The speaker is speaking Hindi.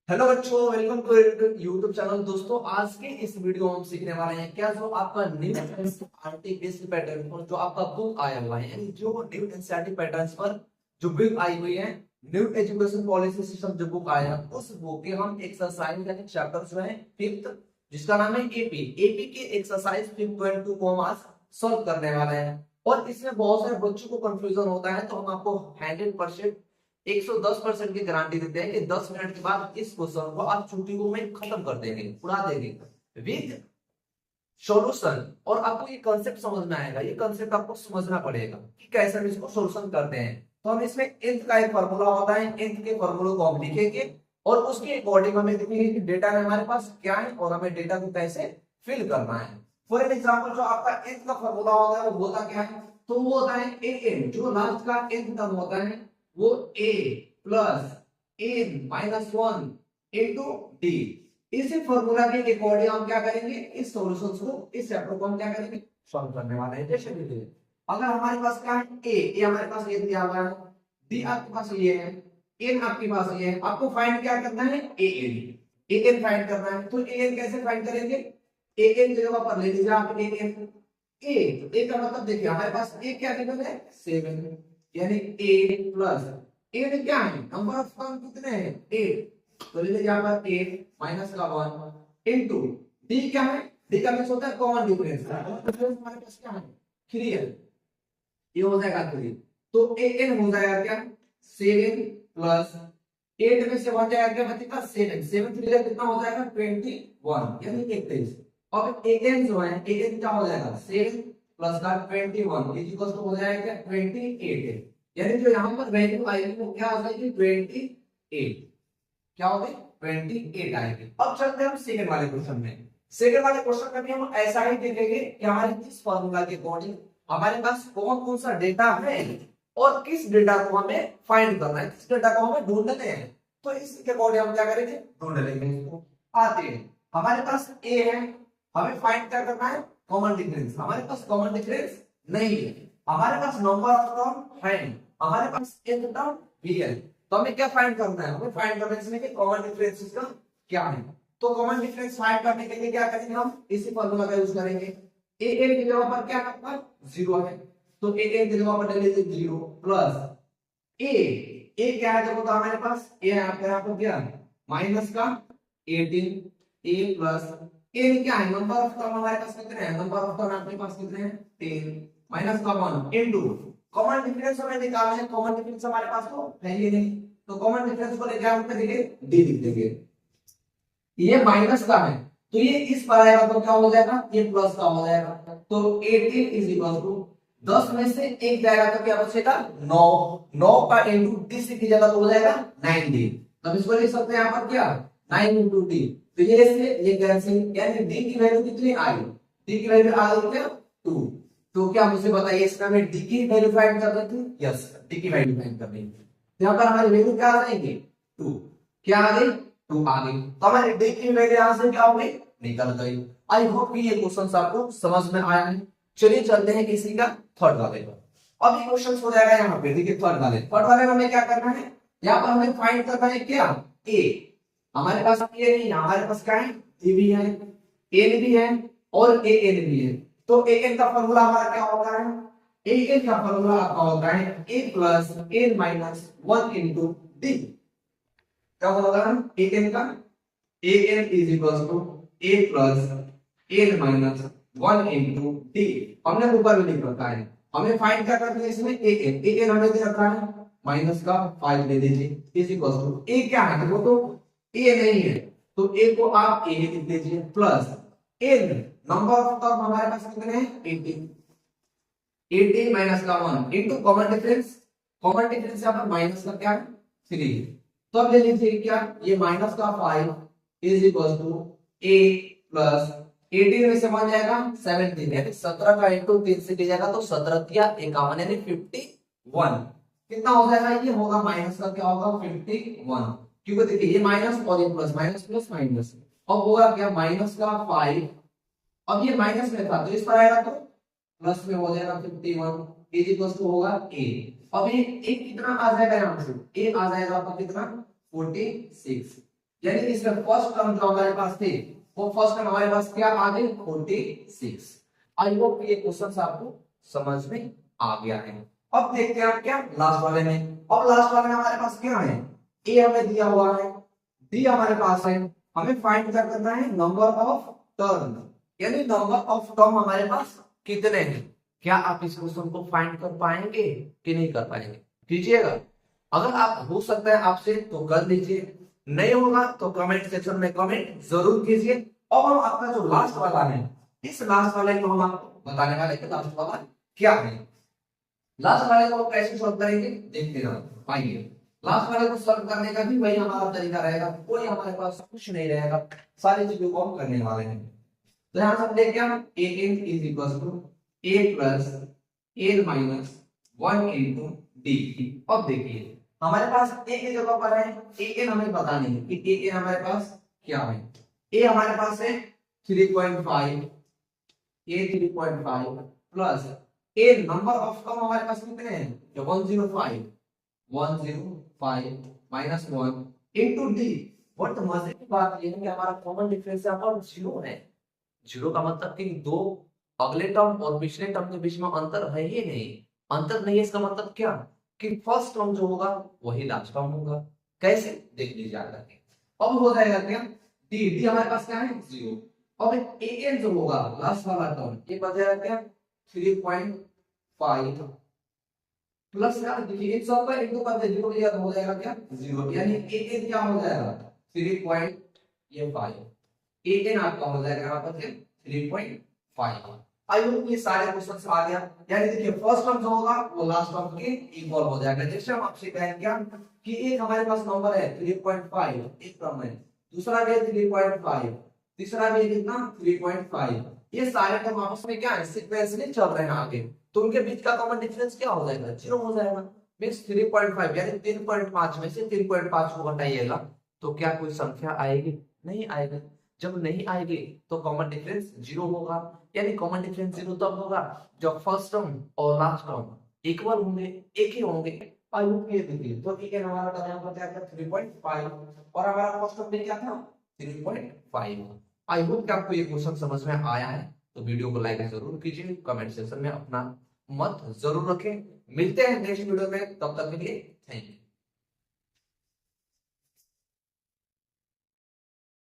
हेलो बच्चों, वेलकम टू यूट्यूब चैनल। दोस्तों, आज के इस वीडियो में हम सीखने वाले हैं क्या जो आपका न्यू एनसीईआरटी बेस्ड पैटर्न पर जो आपका बुक आया हुआ है, यानी जो न्यू एनसीईआरटी पैटर्न्स पर जो बुक आई हुई है, न्यू एजुकेशन पॉलिसी सिस्टम जो बुक आया है, उस बुक के हम एक्सरसाइज यानी चैप्टर जो है फिफ्थ, जिसका नाम है एपी एपी के एक्सरसाइज 5.2 को हम आज सॉल्व करने वाले हैं। और इसमें बहुत सारे बच्चों को कंफ्यूजन होता है, तो हम आपको 100% 110% की गारंटी देते हैं कि 10 मिनट के बाद इस क्वेश्चन को आप चुटकियों में खत्म कर देंगे, उड़ा देंगे विद सॉल्यूशन। और आपको ये कॉन्सेप्ट समझ में आएगा, ये कॉन्सेप्ट आपको समझना पड़ेगा कि कैसे हम इसको सॉल्यूशन करते हैं। तो हम इसमें nth का एक फार्मूला होता है, nth के फार्मूले को हम लिखेंगे और उसके अकॉर्डिंग हमें देखेंगे कि डेटा में हमारे पास क्या है और हमें डेटा को कैसे फिल करना है। फॉर एग्जांपल, जो आपका nth का फार्मूला होता है वो होता क्या है, तो वो होता है an, जो लास्ट का nth टर्म होता है वो a plus n minus 1 into d। इसी फॉर्मूला के अकॉर्डिंग हम क्या करेंगे, इस सॉल्यूशंस को, इस चैप्टर को हम क्या करेंगे, सॉल्व करने वाले हैं। जैसे कि अगर हमारे पास क्या है ए हमारे पास ये दिया हुआ है, डी आपके पास ये है, एन आपके पास ये है, आपको फाइंड क्या करना है, ए एन फाइंड करना है। तो ए एन कैसे फाइंड करेंगे, ए एन जगह पर ले लीजिए आप ए एन। ए का मतलब देखिए हमारे पास ए क्या गिवन है 7, यानी a प्लस ए क्या है, नंबर ऑफ टर्म कितने हैं 8, तो ले लीजिए यहाँ पर 8 माइनस का 1 इनटू d क्या है, d का मींस होता है कॉमन डिफरेंस। डिफरेंस हमारे पास क्या है 3 है, ये हो जाएगा 3। तो an हो जाएगा क्या 7 प्लस 8 में से 1 जाएगा क्या बचेगा 7, 7 3 कितना हो जाएगा 21, यानी 21। अब an जो है an क्या हो जाएगा 7 प्लस का 21 इज इक्वल टू हो जाएगा 28, यानी जो यहाँ पर वैल्यू आएगी वो क्या आ जाएगी 28, क्या होगी 28 आएगी। अब चलते हैं हम सेकंड वाले क्वेश्चन में। सेकंड वाले क्वेश्चन में भी हम ऐसा ही देखेंगे कि हमारे इस फार्मूला के अकॉर्डिंग हमारे पास कौन कौन सा डेटा है और किस डेटा को हमें फाइंड करना है, किस डेटा को हमें ढूंढना है। तो इसके अकॉर्डिंग हम क्या करेंगे, ढूंढ लेंगे इसको। आते हैं, हमारे पास ए है, हमें फाइंड क्या करना है कॉमन डिफरेंस। हमारे पास कॉमन डिफरेंस नहीं है, हमारे पास नंबर ऑफ टर्म है, हमारे पास एक टर्म भी है। तो हमें क्या फाइंड करना है, हमें फाइंड करना है इसमें कि कॉमन डिफरेंसेस का क्या है। तो कॉमन डिफरेंस फाइंड करने के लिए क्या करेंगे, हम इसी फार्मूला का यूज करेंगे। ए की जगह पर क्या नंबर 0 है, तो ए की जगह पर ले लीजिए 0 प्लस ए क्या है, देखो तो हमारे पास ए है, आपके यहाँ पर क्या माइनस का 18, ए प्लस ए क्या है नंबर ऑफ टर्म हमारे पास कितने हैं, नंबर ऑफ टर्म आपके पास कितने हैं 10 माइनस का 1 इनटू कॉमन डिफरेंस हमें निकालना है। कॉमन डिफरेंस हमारे पास तो है ही नहीं, तो कॉमन डिफरेंस को लेकर हम करेंगे डी लिख देंगे। ये माइनस का है तो ये इस पर आएगा तो क्या हो जाएगा, ये प्लस का हो जाएगा। तो 18 इज इक्वल टू 10 में से एक जाएगा तो क्या बचेगा 9, 9 का इनटू डी की जगह तो हो जाएगा 9d। तो इसको लिख सकते हैं यहाँ पर क्या 9 इनटू डी, तो ये कैंसिल, यानी डी की वैल्यू कितनी आई, डी की वैल्यू आ गई क्या 2। तो क्या मुझे बताइए इसमें हमें डी की वैल्यू फाइंड करनी थी, यस डी की वैल्यू फाइंड करनी थी। तो यहाँ पर हमारी वैल्यू क्या आ जाएगी 2, क्या आ गई 2 आ गई। तो हमारी डी की वैल्यू यहां से क्या हो गई निकल गई। आई होप कि ये क्वेश्चन आपको समझ में आया है। चलिए चलते हैं किसी का थर्ड वाले पर। अब ये क्वेश्चन हो जाएगा यहाँ पे, देखिए थर्ड वाले में हमें क्या करना है, यहाँ पर हमें फाइंड करना है क्या ए। हमारे पास ये नहीं, हमारे पास क्या है ए भी है, एन भी है और ए एन भी है। तो ए एन का फॉर्मूला हमारा क्या होता है, ए एन का फॉर्मूला आपका होता है a plus n minus 1 into d. क्या होगा ए एन का, a n is equal to a plus n minus 1 into d. हमने ऊपर में लिख रखा है, हमें फाइंड क्या करना है इसमें ए एन हमें दे रखा है माइनस का 5 ले लीजिए इज इक्वल टू ए क्या है, वो तो ए नहीं है तो ए को आप ए लिख लीजिए plus n number of term हमारे पास कितने हैं 18, 18 माइनस का 1 into common difference, common difference यहां पर माइनस का क्या है 3। तो अब ले लीजिए क्या, ये माइनस का 5 is equal to a plus 18 में से 1 जाएगा 17, यानी 17 का इनटू 3 से कीजिएगा तो 17 या 51 यानी 51 कितना हो जाएगा, ये होगा माइनस का क्या होगा 51, क्योंकि देखिए ये माइनस और ये प्लस, माइनस प्लस माइनस। अब होगा क्या माइनस का 5, अब ये माइनस में था तो इस पर आएगा तो प्लस में हो जाएगा 51 इज इक्वल टू होगा a। अब ये कितना आ जाएगा यहाँ से, ये आ जाएगा आपका कितना 46, यानी इसमें फर्स्ट टर्म जो हमारे पास थे वो फर्स्ट टर्म हमारे पास क्या आ गई 46। आई होप ये क्वेश्चन आपको समझ में आ गया है। अब देखते हैं क्या लास्ट वाले में। अब लास्ट वाले में हमारे पास क्या है, ए हमें दिया हुआ है, डी हमारे पास है, हमें फाइंड क्या करना है नंबर ऑफ टर्म, यानी नंबर ऑफ टर्म हमारे पास कितने हैं। क्या आप इस क्वेश्चन को फाइंड कर पाएंगे कि नहीं कर पाएंगे, कीजिएगा। अगर आप हो सकता है आपसे तो कर लीजिए, नहीं होगा तो कमेंट सेक्शन में कमेंट जरूर कीजिए। और हम आपका जो लास्ट वाला है, इस लास्ट वाले को हम आपको बताने वाले कि लास्ट वाला क्या है। लास्ट वाले को कैसे सॉल्व करेंगे देखते हैं, आइए। लास्ट वाले को सॉल्व करने का भी वही हमारा तरीका रहेगा, कोई हमारे पास कुछ नहीं रहेगा, सारी चीजों को हम करने वाले हैं। तो यहां से हम देखते हैं a n is equal to a plus a minus 1 into d। अब देखिए हमारे पास a की जगह पर है a n, हमें पता नहीं है कि a n हमारे पास क्या है। a हमारे पास है 3.5, a 3.5 plus a number of term हमारे पास कितने हैं 105 माइनस 1 इनटू d। बट मजे की बात ये है कि हमारा कॉमन डिफरेंस यहाँ पर 0 है। 0 का मतलब कि दो अगले टर्म और पिछले टर्म के बीच में अंतर है ही नहीं। अंतर नहीं है इसका मतलब क्या कि फर्स्ट टर्म जो होगा वही लास्ट टर्म होगा। कैसे देख लीजिए आगे करके। अब हो जाएगा क्या डी, डी हमारे पास क्या है 0। अब ए एन जो होगा लास्ट वाला टर्म ये बच जाएगा क्या 3.5 प्लस क्या देखिए एक सब का एक दो का 0 लिया तो हो जाएगा क्या 0, यानी ए एन क्या हो जाएगा 3.5, ए एन आपका हो जाएगा यहाँ पर 3.5। आई होप ये सारे क्वेश्चन आ गया। यानी देखिए फर्स्ट टर्म जो होगा वो लास्ट टर्म के इक्वल हो जाएगा। जैसे हम आपसे कहें क्या कि एक हमारे पास नंबर है 3.5 एक टर्म है, दूसरा भी है 3.5, तीसरा भी है कितना 3.5। ये सारे टर्म आपस में क्या है सीक्वेंस में चल रहे हैं आगे, तो उनके बीच का कॉमन डिफरेंस क्या हो जाएगा 0 हो जाएगा। मींस 3.5 यानी 3.5 में से 3.5 को घटाइएगा तो क्या कोई संख्या आएगी, नहीं आएगी। जब नहीं आएगी तो कॉमन डिफरेंस 0 होगा। यानी कॉमन डिफरेंस 0 तब होगा जब फर्स्ट टर्म और लास्ट टर्म इक्वल होंगे, एक ही होंगे। आई होप ये देखिए तो ठीक है हमारा था यहाँ पर क्या था 3.5 और हमारा फर्स्ट टर्म में क्या था 3.5। आई होप कि आपको ये क्वेश्चन समझ में आया है। तो वीडियो को लाइक जरूर कीजिए, कमेंट सेक्शन में अपना मत जरूर रखें। मिलते हैं नेक्स्ट वीडियो में, तब तक के लिए थैंक यू।